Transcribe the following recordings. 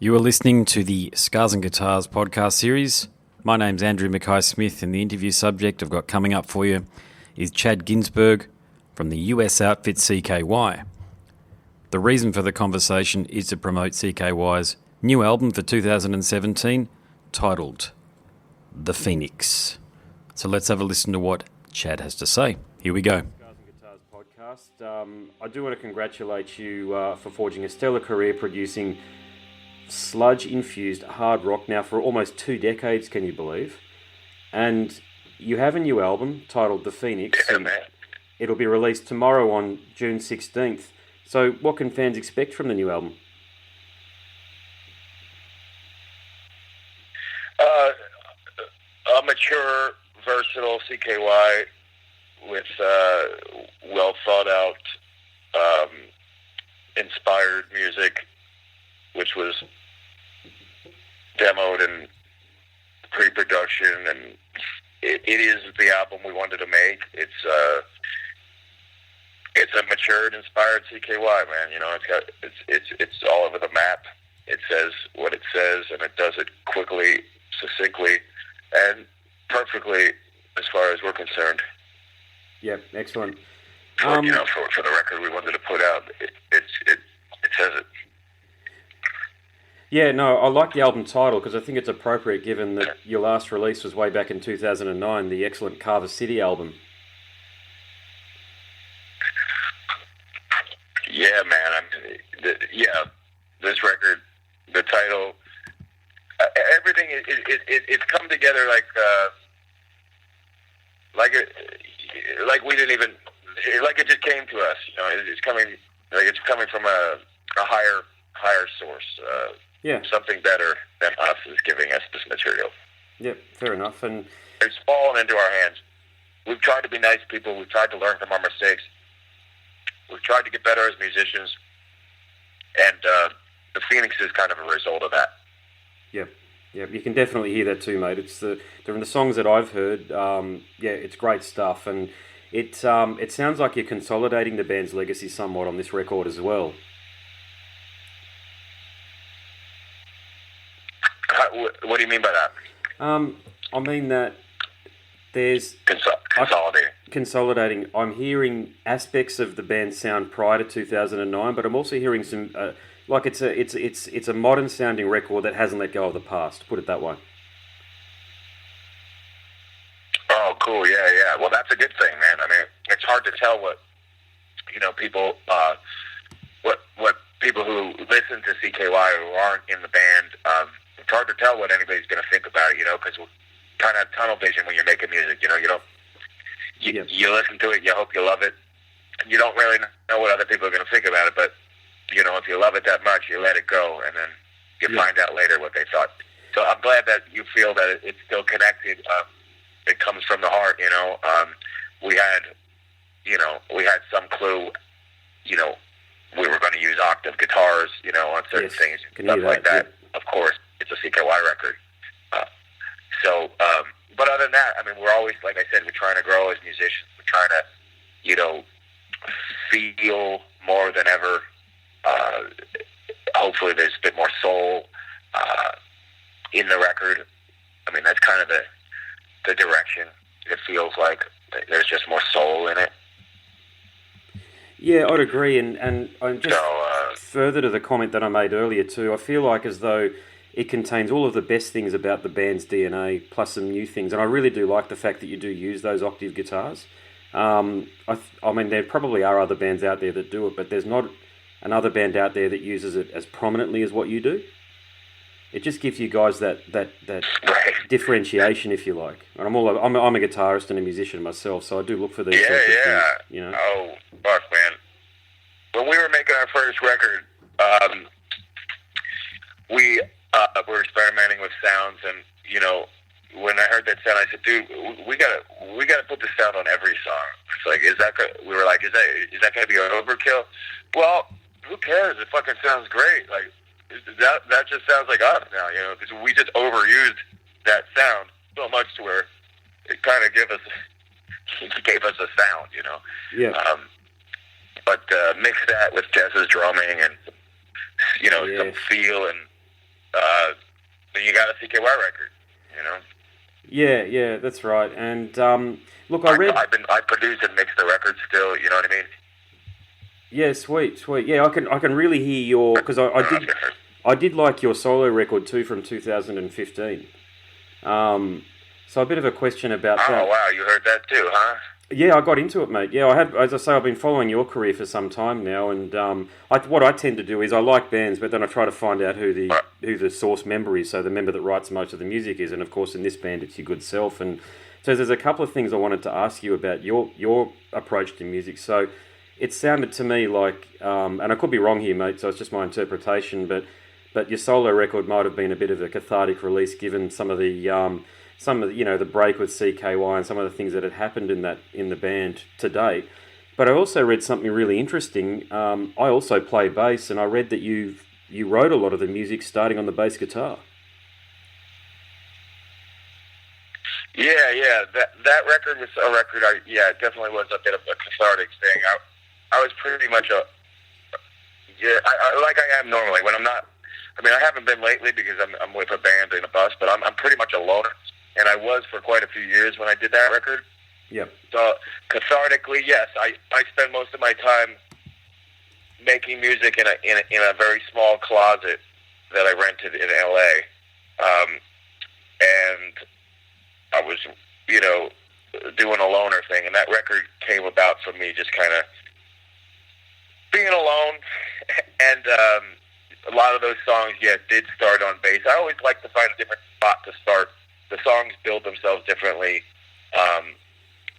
You are listening to the Scars and Guitars podcast series. My name's Andrew Mackay-Smith, and the interview subject I've got coming up for you is Chad Ginsburg from the US outfit CKY. The reason for the conversation is to promote CKY's new album for 2017 titled The Phoenix. So let's have a listen to what Chad has to say. Here we go. Scars and Guitars podcast. I do want to congratulate you for forging a stellar career producing sludge-infused hard rock now for almost 2 decades, can you believe? And you have a new album titled The Phoenix. Yeah, man. It'll be released tomorrow on June 16th. So what can fans expect from the new album? A mature, versatile CKY with well thought out, inspired music, which was demoed and pre-production, and it is the album we wanted to make. It's a matured, inspired CKY, man. You know, it's all over the map. It says what it says, and it does it quickly, succinctly, and perfectly as far as we're concerned. Yep, excellent. For the record we wanted to put out, it says it. Yeah, no, I like the album title because I think it's appropriate given that your last release was way back in 2009, the excellent Carver City album. Yeah, man. This record, the title, everything, it's come together like we didn't even, like it just came to us. You know, it's coming from a higher source. Yeah. Something better than us is giving us this material. Yep, fair enough. And it's fallen into our hands. We've tried to be nice people. We've tried to learn from our mistakes. We've tried to get better as musicians. And the Phoenix is kind of a result of that. Yep, you can definitely hear that too, mate. It's from the songs that I've heard. It's great stuff, and it sounds like you're consolidating the band's legacy somewhat on this record as well. What do you mean by that? I mean that there's consolidating. I'm hearing aspects of the band's sound prior to 2009, but I'm also hearing some it's a modern sounding record that hasn't let go of the past. Put it that way. Oh, cool. Yeah. Well, that's a good thing, man. I mean, it's hard to tell what people what people who listen to CKY who aren't in the band. It's hard to tell what anybody's going to think about it, because we're kind of tunnel vision when you're making music. You listen to it, you hope you love it, and you don't really know what other people are going to think about it. But if you love it that much, you let it go, and then you find out later what they thought. So I'm glad that you feel that it's still connected. It comes from the heart. We had some clue. We were going to use octave guitars, on certain things, stuff like that. Yeah. Of course, it's a CKY record. But other than that, I mean, we're always, like I said, we're trying to grow as musicians. We're trying to, feel more than ever. Hopefully there's a bit more soul in the record. I mean, that's kind of the direction. It feels like there's just more soul in it. Yeah, I'd agree, and I'm just further to the comment that I made earlier too, I feel like as though it contains all of the best things about the band's DNA, plus some new things, and I really do like the fact that you do use those octave guitars. I mean, there probably are other bands out there that do it, but there's not another band out there that uses it as prominently as what you do. It just gives you guys that differentiation, if you like. And I'm a guitarist and a musician myself, so I do look for these sorts of things. Oh, fuck, man. When we were making our first record, we were experimenting with sounds, and when I heard that sound, I said, "Dude, we gotta put this sound on every song." It's like, is that gonna be an overkill? Well, who cares? It fucking sounds great. Like that just sounds like us now, because we just overused that sound so much to where it kind of gave us a sound, Yeah. But mix that with Jess's drumming and some feel, and then you got a CKY record, you know. Yeah, that's right. And look, I read. I produce and mix the record still. You know what I mean? Yeah, sweet. Yeah, I can really hear your because I did like your solo record too from 2015. So a bit of a question about Oh that. wow, you heard that too, huh? Yeah, I got into it, mate. Yeah, I have. As I say, I've been following your career for some time now, and what I tend to do is I like bands, but then I try to find out who the source member is, so the member that writes most of the music is, and of course in this band it's your good self. And so there's a couple of things I wanted to ask you about your approach to music. So it sounded to me like, and I could be wrong here, mate. So it's just my interpretation, but your solo record might have been a bit of a cathartic release, given some of the the break with CKY and some of the things that had happened in the band to date. But I also read something really interesting. I also play bass, and I read that you wrote a lot of the music starting on the bass guitar. Yeah. That record was a record. It definitely was a bit of a cathartic thing. I was pretty much like I am normally when I'm not. I mean, I haven't been lately because I'm with a band in a bus, but I'm pretty much a loner. And I was for quite a few years when I did that record. Yep. So cathartically, yes, I spend most of my time making music in a very small closet that I rented in LA, and I was doing a loner thing, and that record came about from me just kind of being alone, and a lot of those songs, did start on bass. I always like to find a different spot to start. The songs build themselves differently.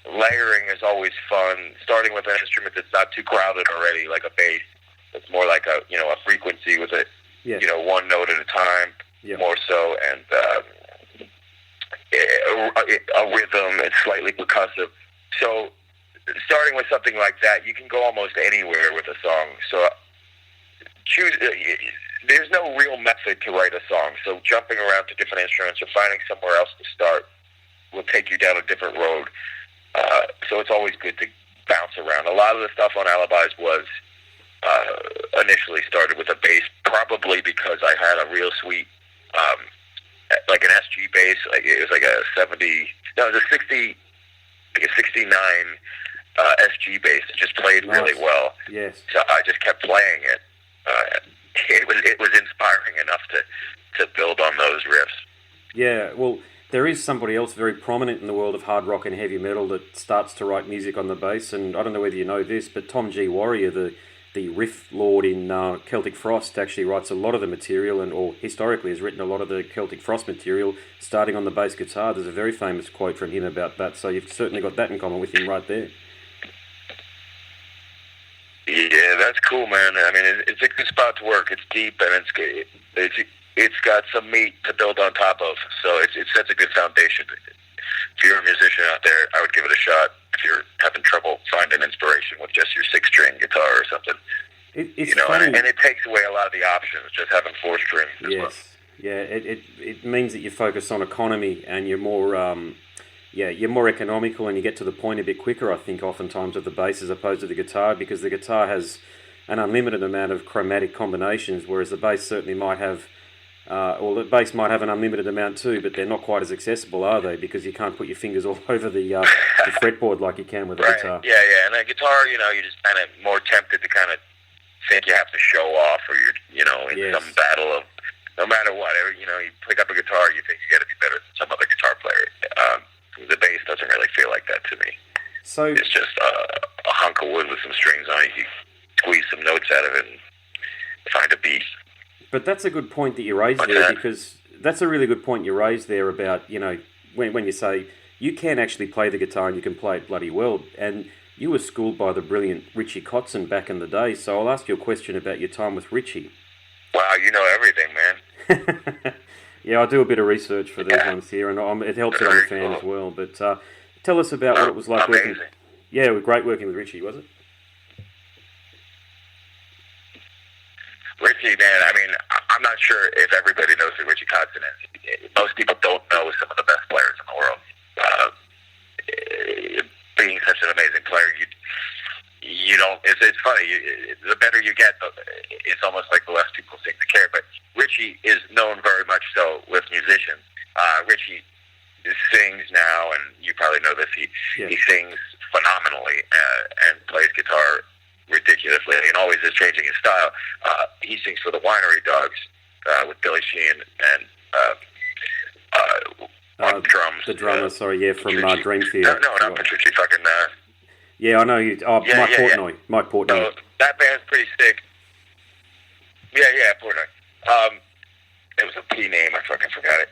Layering is always fun. Starting with an instrument that's not too crowded already, like a bass. It's more like a frequency with it. Yeah. One note at a time, more so, and a rhythm. It's slightly percussive. So, starting with something like that, you can go almost anywhere with a song. So, there's no real method to write a song, so jumping around to different instruments or finding somewhere else to start will take you down a different road. So it's always good to bounce around. A lot of the stuff on Alibis was initially started with a bass, probably because I had a real sweet, like an SG bass. It was like a 69 SG bass. It just played really well. Yes. So I just kept playing it. It was inspiring enough to build on those riffs. Yeah, well, there is somebody else very prominent in the world of hard rock and heavy metal that starts to write music on the bass, and I don't know whether you know this, but Tom G. Warrior, the riff lord in Celtic Frost, actually writes a lot of the material, or historically has written a lot of the Celtic Frost material starting on the bass guitar. There's a very famous quote from him about that, so you've certainly got that in common with him right there. Yeah, that's cool, man. I mean, it's a good spot to work. It's deep, and it's got some meat to build on top of. So it sets a good foundation. If you're a musician out there, I would give it a shot. If you're having trouble finding inspiration with just your 6-string guitar or something, it's funny. And it takes away a lot of the options. Just having 4 strings. Yes, yeah. It means that you focus on economy and you're more. You're more economical and you get to the point a bit quicker, I think, oftentimes with the bass as opposed to the guitar, because the guitar has an unlimited amount of chromatic combinations, whereas the bass certainly might have, the bass might have an unlimited amount too, but they're not quite as accessible, are they? Because you can't put your fingers all over the fretboard like you can with a guitar. Yeah, and a guitar, you're just kind of more tempted to kind of think you have to show off, or you're, in some battle of, no matter what, you pick up a guitar, you think you got to be better than some other guitar player. The bass doesn't really feel like that to me. So it's just a hunk of wood with some strings on it. You squeeze some notes out of it and find a beat. But that's a good point that you raised there, because that's a really good point you raised there about, when you say you can actually play the guitar and you can play it bloody well. And you were schooled by the brilliant Richie Kotzen back in the day, so I'll ask you a question about your time with Richie. Wow, you know everything, man. Yeah, I do a bit of research for these ones here, and it helps that I'm a fan as well. But tell us about what it was like working. Yeah, it was great working with Richie, was it? Richie, man, I mean, I'm not sure if everybody knows who Richie Kotzen is. Most people don't know some of the best players in the world. Being such an amazing player, you don't. It's funny. The better you get, it's almost like the less people seem to care. But Richie is known very much so with musicians. Richie sings now, and you probably know this. He sings phenomenally and plays guitar ridiculously, and always is changing his style. He sings for the Winery Dogs with Billy Sheehan and on drums. The drummer, from Dream Theater. No, not Petrucci. Fucking. Yeah, I know you. Mike Portnoy. Mike Portnoy. No, that band's pretty sick. Yeah, Portnoy. It was a P name. I fucking forgot it.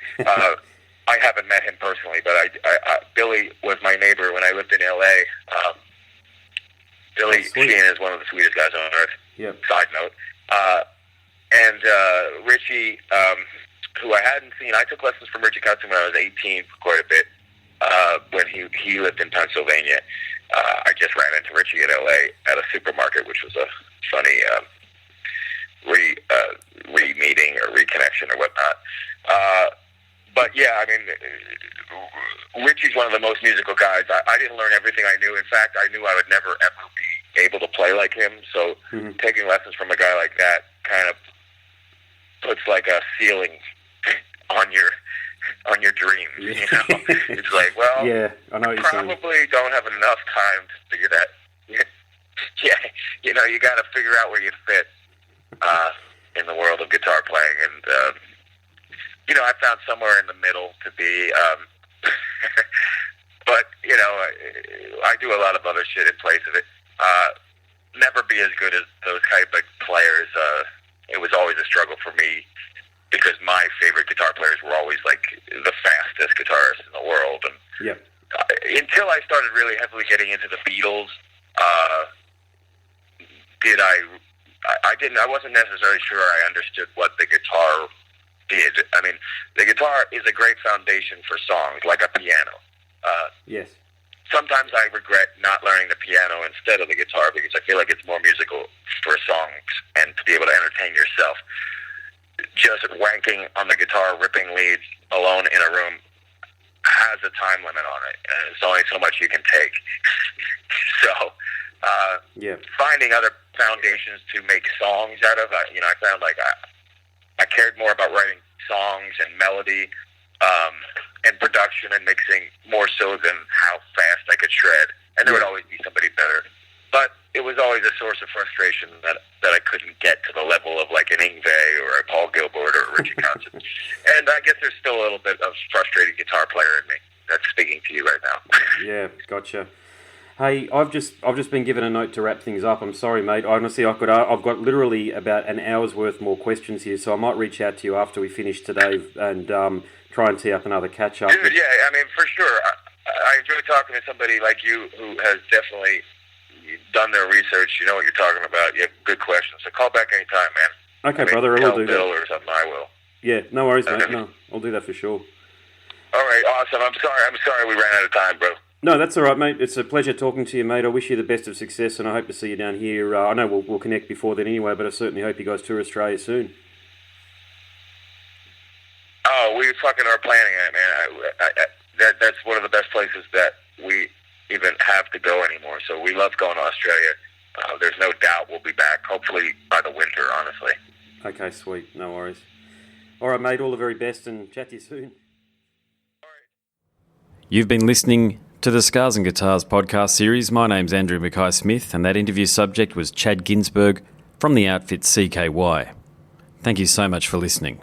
I haven't met him personally, but Billy was my neighbor when I lived in L.A. Billy Sheehan is one of the sweetest guys on earth. Yep. Side note. And Richie, who I hadn't seen, I took lessons from Richie Kotzen when I was 18 for quite a bit, when he lived in Pennsylvania. I just ran into Richie in L.A. at a supermarket, which was a funny re-meeting or reconnection or whatnot. But yeah, I mean, Richie's one of the most musical guys. I didn't learn everything I knew. In fact, I knew I would never, ever be able to play like him. So taking lessons from a guy like that kind of puts like a ceiling on your dreams. You know, it's like, well, yeah, I know what you're saying. Probably don't have enough time to figure that. Yeah, you know, you got to figure out where you fit in the world of guitar playing, and you know, I found somewhere in the middle to be. But you know, I do a lot of other shit in place of it. Never be as good as those type of players. It was always a struggle for me because my favorite guitar players were always like the fastest guitarists in the world, and until I started really heavily getting into the Beatles, I wasn't necessarily sure I understood what the guitar did. I mean, the guitar is a great foundation for songs, like a piano. Yes. Sometimes I regret not learning the piano instead of the guitar because I feel like it's more musical for songs and to be able to entertain yourself. Just wanking on the guitar, ripping leads alone in a room has a time limit on it, and it's only so much you can take. So, finding other foundations to make songs out of, you know, I found like I cared more about writing songs and melody and production and mixing more so than how fast I could shred. And there would always be somebody better. But it was always a source of frustration that I couldn't get to the level of like an Yngwie or a Paul Gilbert or a Richie Kotzen. And I guess there's still a little bit of frustrated guitar player in me that's speaking to you right now. Yeah, gotcha. Hey, I've just been given a note to wrap things up. I'm sorry, mate. Honestly, I've got literally about an hour's worth more questions here, so I might reach out to you after we finish today and try and tee up another catch up. Dude, yeah, I mean, for sure. I enjoy talking to somebody like you who has definitely done their research. You know what you're talking about. You have good questions. So call back anytime, man. Okay, brother, I will do Bill that. Or something, I will. Yeah, no worries, mate. No, I'll do that for sure. All right, awesome. I'm sorry we ran out of time, bro. No, that's all right, mate. It's a pleasure talking to you, mate. I wish you the best of success, and I hope to see you down here. I know we'll connect before then anyway, but I certainly hope you guys tour Australia soon. Oh, we fucking are planning it, man. That's one of the best places that we even have to go anymore. So we love going to Australia. There's no doubt we'll be back, hopefully by the winter, honestly. Okay, sweet. No worries. All right, mate. All the very best, and chat to you soon. You've been listening to the Scars and Guitars podcast series. My name's Andrew Mackay-Smith, and that interview subject was Chad Ginsburg from the outfit CKY. Thank you so much for listening.